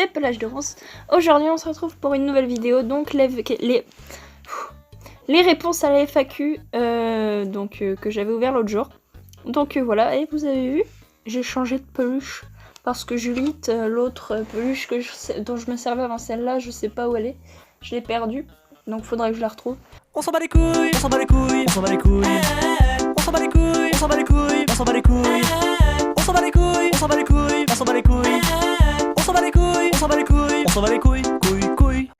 c'est Pelage de Ronce. Aujourd'hui on se retrouve pour une nouvelle vidéo, donc les réponses à la FAQ que j'avais ouvert l'autre jour. Donc voilà, et vous avez vu, j'ai changé de peluche parce que Juliette, l'autre peluche dont je me servais avant celle-là, je sais pas où elle est, je l'ai perdue, donc faudrait que je la retrouve. On s'en bat les couilles, on s'en bat les couilles, on s'en bat les couilles. On s'en bat les couilles, on s'en bat les couilles, on s'en bat les couilles. On s'en bat les couilles, on s'en bat les couilles, on s'en bat les couilles. On s'en bat les couilles, on s'en bat les couilles, on s'en bat les couilles, couilles.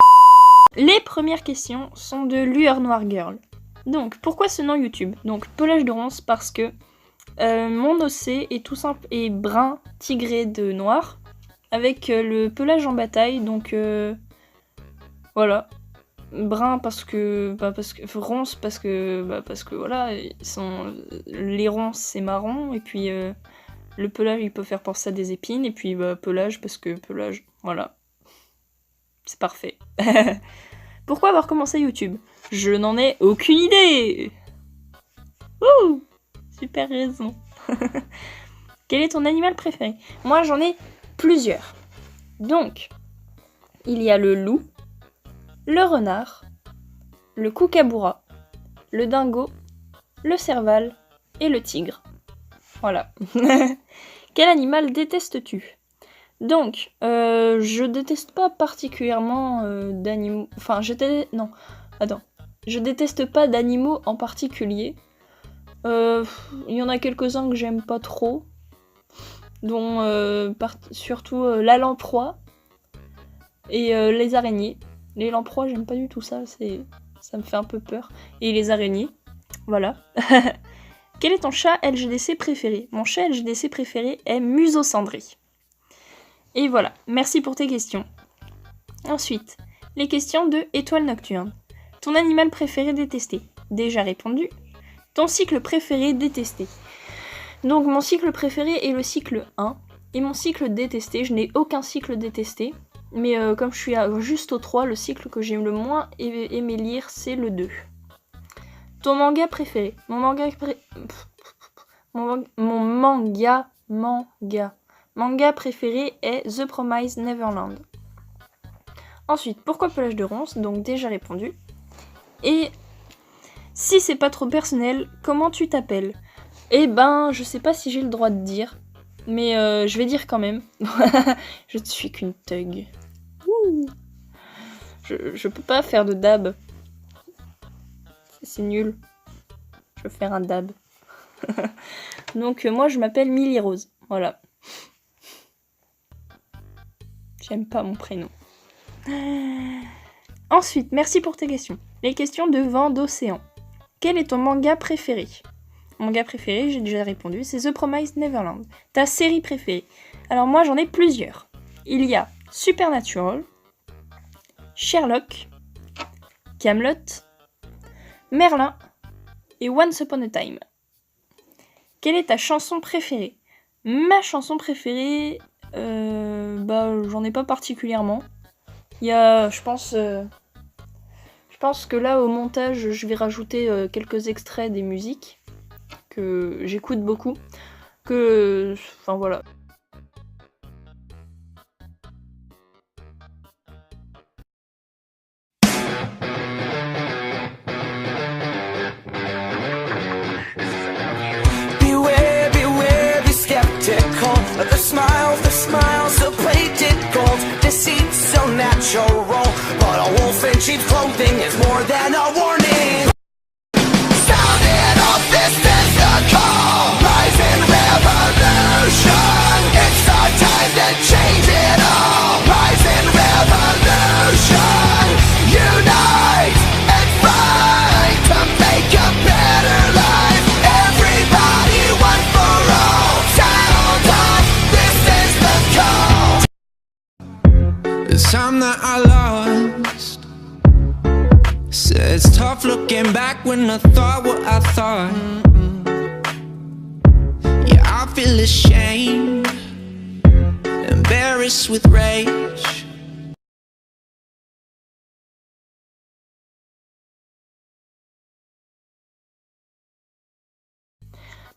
Les premières questions sont de Lueur Noire Girl. Donc, pourquoi ce nom YouTube? Donc, Pelage de Ronce parce que mon OC est tout simple et brun tigré de noir avec le pelage en bataille, donc voilà. Brun parce que ronce parce que voilà, les ronces c'est marron, et puis le pelage il peut faire penser à des épines, et puis pelage parce que pelage, voilà. C'est parfait. Pourquoi avoir commencé YouTube? Je n'en ai aucune idée. Ouh, super raison. Quel est ton animal préféré? Moi j'en ai plusieurs. Donc, il y a le loup, le renard, le kookaburra, le dingo, le serval et le tigre. Voilà. Quel animal détestes-tu? Donc, je déteste pas particulièrement d'animaux... Enfin, je déteste pas d'animaux en particulier. Il y en a quelques-uns que j'aime pas trop, dont surtout la lamproie et les araignées. Les lamproies, j'aime pas du tout ça, ça me fait un peu peur. Et les araignées, voilà. Quel est ton chat LGDC préféré? Mon chat LGDC préféré est Museau Cendré. Et voilà, merci pour tes questions. Ensuite, les questions de Étoile Nocturne. Ton animal préféré détesté? Déjà répondu. Ton cycle préféré détesté? Donc mon cycle préféré est le cycle 1. Et mon cycle détesté, je n'ai aucun cycle détesté. Mais comme je suis juste au 3, le cycle que j'aime le moins aimer lire, c'est le 2. Ton manga préféré? Mon manga préféré est The Promised Neverland. Ensuite, pourquoi Pelage de Ronce? Donc déjà répondu. Et si c'est pas trop personnel, comment tu t'appelles? Eh ben, je sais pas si j'ai le droit de dire, mais je vais dire quand même. Je ne suis qu'une thug. Ouh. Je peux pas faire de dab. C'est nul. Je veux faire un dab. Donc moi je m'appelle Milly Rose. Voilà. J'aime pas mon prénom. Ensuite, merci pour tes questions. Les questions de Vent d'Océan. Quel est ton manga préféré? Mon manga préféré, j'ai déjà répondu, c'est The Promised Neverland. Ta série préférée? Alors moi j'en ai plusieurs. Il y a Supernatural, Sherlock, Camelot, Merlin et Once Upon a Time. Quelle est ta chanson préférée? Ma chanson préférée, j'en ai pas particulièrement. Il y a, je pense que là au montage je vais rajouter quelques extraits des musiques que j'écoute beaucoup, enfin voilà. The smiles so plated gold, deceit so natural. But a wolf in sheep's clothing is more than a warning. Sounding off, this is the call. Rising revolution. It's our time to change it all. Rising revolution. Unite and fight to make a better life. Everybody, one for all. Sound off, this is the call. The time that I lost, said it's tough looking back when I thought what I thought. Yeah, I feel ashamed, embarrassed with rage.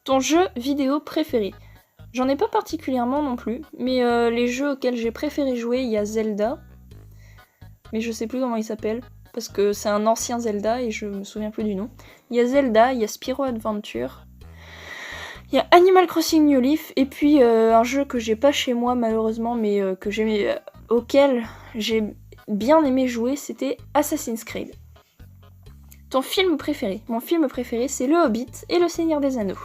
Ton jeu vidéo préféré? J'en ai pas particulièrement non plus, mais les jeux auxquels j'ai préféré jouer, il y a Zelda, mais je sais plus comment il s'appelle, parce que c'est un ancien Zelda et je me souviens plus du nom. Il y a Zelda, il y a Spyro Adventure, il y a Animal Crossing New Leaf, et puis un jeu que j'ai pas chez moi malheureusement, mais auquel j'ai bien aimé jouer, c'était Assassin's Creed. Ton film préféré? Mon film préféré, c'est Le Hobbit et Le Seigneur des Anneaux.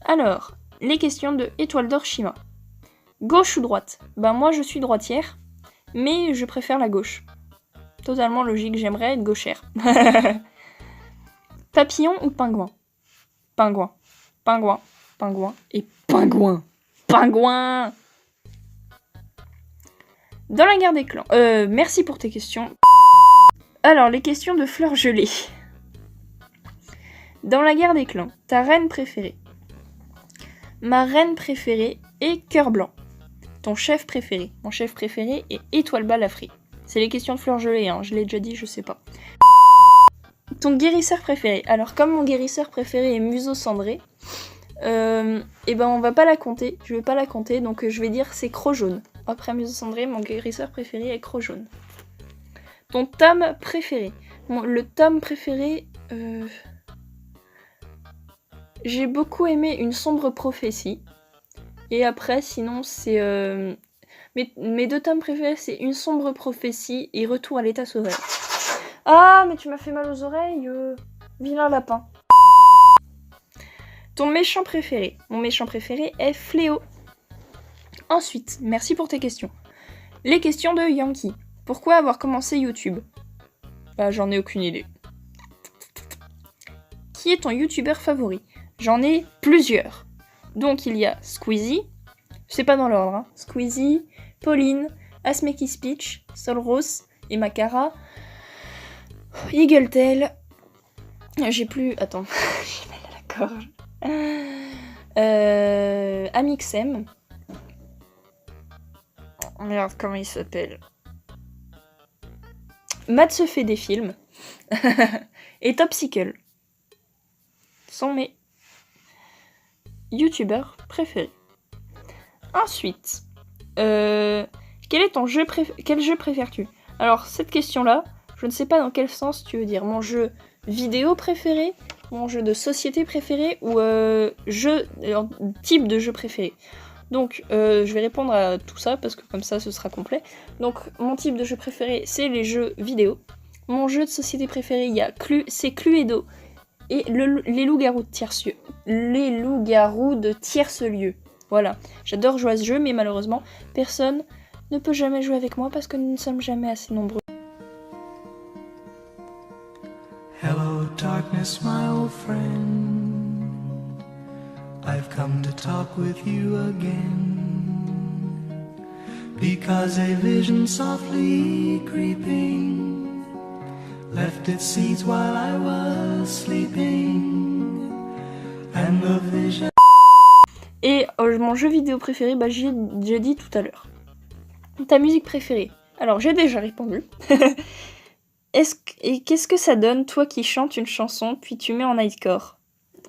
Alors, les questions de Étoile d'Or Shima. Gauche ou droite? Ben moi je suis droitière, mais je préfère la gauche. Totalement logique, j'aimerais être gauchère. Papillon ou pingouin? Pingouin. Pingouin. Pingouin. Et pingouin. Pingouin. Dans la guerre des clans. Merci pour tes questions. Alors, les questions de Fleur Gelée. Dans la guerre des clans, ta reine préférée? Ma reine préférée est Cœur Blanc. Ton chef préféré? Mon chef préféré est Étoile Balafré. C'est les questions de Fleur Gelée, hein. Je l'ai déjà dit, je sais pas. Ton guérisseur préféré? Alors, comme mon guérisseur préféré est Museau Cendré, et ben on va pas la compter. Je vais pas la compter, donc je vais dire c'est Croc Jaune. Après Museau Cendré, mon guérisseur préféré est Croc Jaune. Ton tome préféré? Le tome préféré... J'ai beaucoup aimé Une sombre prophétie. Et après, sinon, c'est... Mes deux tomes préférés, c'est Une sombre prophétie et Retour à l'état sauvage. Ah, mais tu m'as fait mal aux oreilles, vilain lapin. Ton méchant préféré? Mon méchant préféré est Fléau. Ensuite, merci pour tes questions. Les questions de Yankee. Pourquoi avoir commencé YouTube? Bah, j'en ai aucune idée. Qui est ton youtubeur favori? J'en ai plusieurs. Donc il y a Squeezie, c'est pas dans l'ordre, hein. Squeezie, Pauline, Asmeki Speech, Solros et Makara, Eagletail. J'ai plus. Attends, j'ai mal à la gorge. Amixem. Merde, comment il s'appelle? Matt se fait des films. Et Topsicle. Sont mes youtubeurs préférés. Ensuite, quel jeu préfères-tu? Alors, cette question-là, je ne sais pas dans quel sens tu veux dire. Mon jeu vidéo préféré, mon jeu de société préféré ou type de jeu préféré. Donc, je vais répondre à tout ça parce que comme ça, ce sera complet. Donc, mon type de jeu préféré, c'est les jeux vidéo. Mon jeu de société préféré, c'est Cluedo et les loups-garous de tierce-lieu. Voilà, j'adore jouer à ce jeu, mais malheureusement, personne ne peut jamais jouer avec moi parce que nous ne sommes jamais assez nombreux. Hello darkness, my old friend. I've come to talk with you again. Because a vision softly creeping left its seeds while I was sleeping. And the vision... Et mon jeu vidéo préféré, bah j'ai dit tout à l'heure. Ta musique préférée? Alors j'ai déjà répondu. Qu'est-ce que ça donne, toi qui chantes une chanson, puis tu mets en nightcore?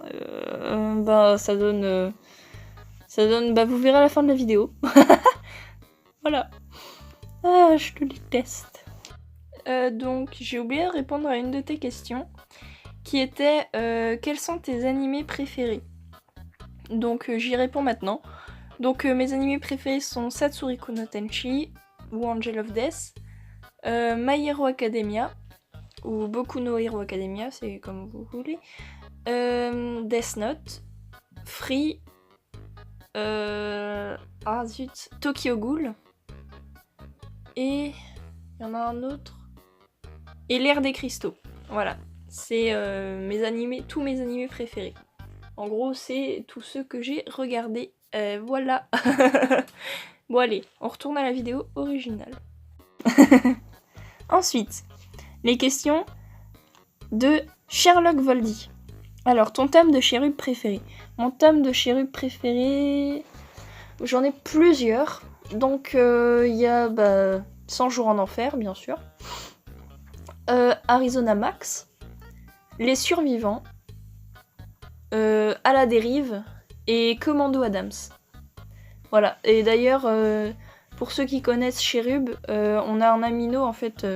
Bah ça donne... Bah vous verrez à la fin de la vidéo. Voilà. Ah, je te déteste. Donc j'ai oublié de répondre à une de tes questions, qui était quels sont tes animés préférés? Donc j'y réponds maintenant. Donc mes animés préférés sont Satsuriko no Tenchi ou Angel of Death, My Hero Academia ou Boku no Hero Academia, c'est comme vous voulez, Death Note, Free, Tokyo Ghoul, et il y en a un autre, et l'ère des cristaux. Voilà, c'est tous mes animés préférés. En gros, c'est tous ceux que j'ai regardés. Voilà. Bon allez, on retourne à la vidéo originale. Ensuite, les questions de Sherlock Voldy. Alors, ton tome de chérub préféré? Mon tome de chérub préféré... J'en ai plusieurs. Donc, il y a 100 jours en enfer, bien sûr. Arizona Max. Les survivants. À la dérive. et Commando Adams. Voilà, et d'ailleurs, pour ceux qui connaissent Cherub, on a un amino en fait,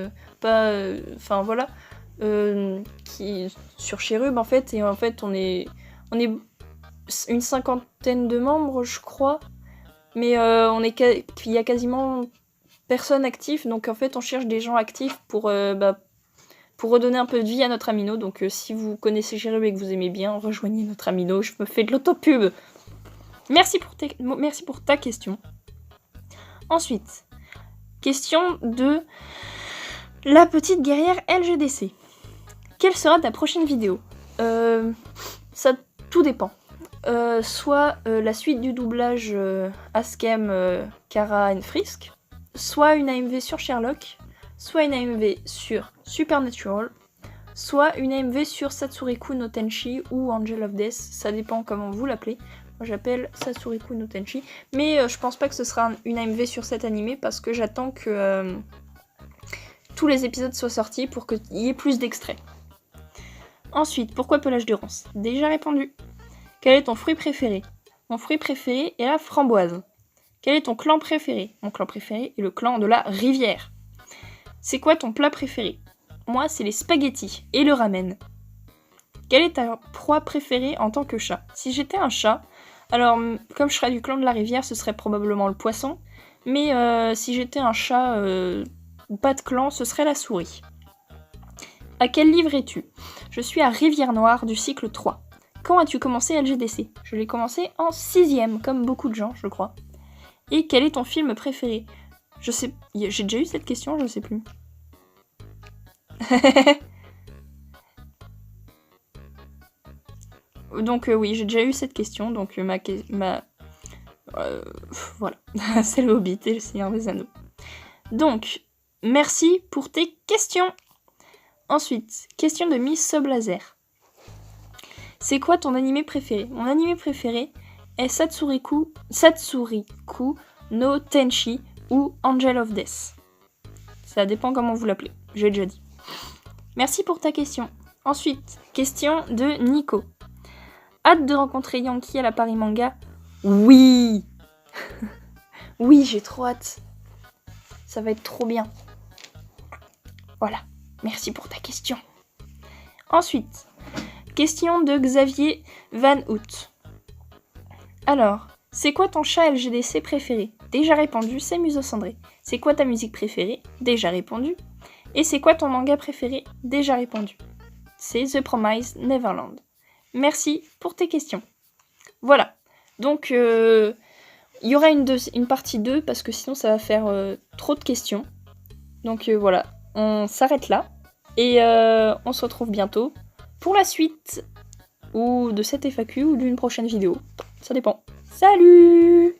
qui sur Cherub en fait, et en fait on est une cinquantaine de membres, je crois, mais il y a quasiment personne actif, donc en fait on cherche des gens actifs pour redonner un peu de vie à notre amino. Donc si vous connaissez Cherub et que vous aimez bien, rejoignez notre amino. Je me fais de l'autopub. Merci pour ta question. Ensuite, question de la petite guerrière LGDC. Quelle sera ta prochaine vidéo ? Ça tout dépend. Soit la suite du doublage Askem, Kara and Frisk, soit une AMV sur Sherlock, soit une AMV sur Supernatural, soit une AMV sur Satsuriku no Tenchi ou Angel of Death, ça dépend comment vous l'appelez. Moi j'appelle Satsuriku no Tenchi, mais je pense pas que ce sera une AMV sur cet animé parce que j'attends que tous les épisodes soient sortis pour qu'il y ait plus d'extraits. Ensuite, pourquoi Pelage de Rance ? Déjà répondu. Quel est ton fruit préféré ? Mon fruit préféré est la framboise. Quel est ton clan préféré ? Mon clan préféré est le clan de la rivière. C'est quoi ton plat préféré ? Moi, c'est les spaghettis et le ramen. Quelle est ta proie préférée en tant que chat ? Si j'étais un chat, alors comme je serais du clan de la rivière, ce serait probablement le poisson. Mais si j'étais un chat pas de clan, ce serait la souris. À quel livre es-tu ? Je suis à Rivière Noire du cycle 3. Quand as-tu commencé LGDC ? Je l'ai commencé en 6ème, comme beaucoup de gens, je crois. Et quel est ton film préféré ? Je sais... J'ai déjà eu cette question, je sais plus. Donc oui, j'ai déjà eu cette question, donc voilà, c'est le Hobbit et le Seigneur des Anneaux. Donc, merci pour tes questions. Ensuite, question de Miss Soblazer. C'est quoi ton animé préféré ? Mon animé préféré est Satsuriku no Tenchi ou Angel of Death. Ça dépend comment vous l'appelez, j'ai déjà dit. Merci pour ta question. Ensuite, question de Nico. Hâte de rencontrer Yankee à la Paris Manga ? Oui. Oui, j'ai trop hâte. Ça va être trop bien. Voilà, merci pour ta question. Ensuite, question de Xavier Van Hout. Alors, c'est quoi ton chat LGDC préféré ? Déjà répondu, c'est Muso Cendré. C'est quoi ta musique préférée ? Déjà répondu. Et c'est quoi ton manga préféré ? Déjà répondu. C'est The Promised Neverland. Merci pour tes questions. Voilà, donc il y aura une partie 2 parce que sinon ça va faire trop de questions. Donc voilà, on s'arrête là et on se retrouve bientôt pour la suite ou de cette FAQ ou d'une prochaine vidéo. Ça dépend. Salut!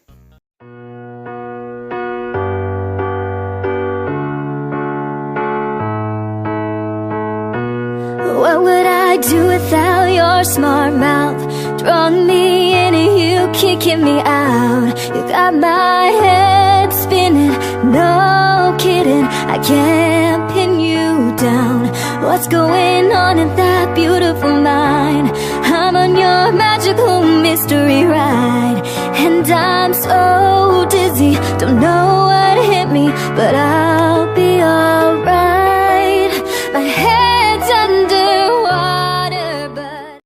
What would I do without your smart mouth? Drawing me in and you kicking me out. You got my head spinning, no kidding, I can't pin you down. What's going on in that beautiful mind? I'm on your magical mystery ride, and I'm so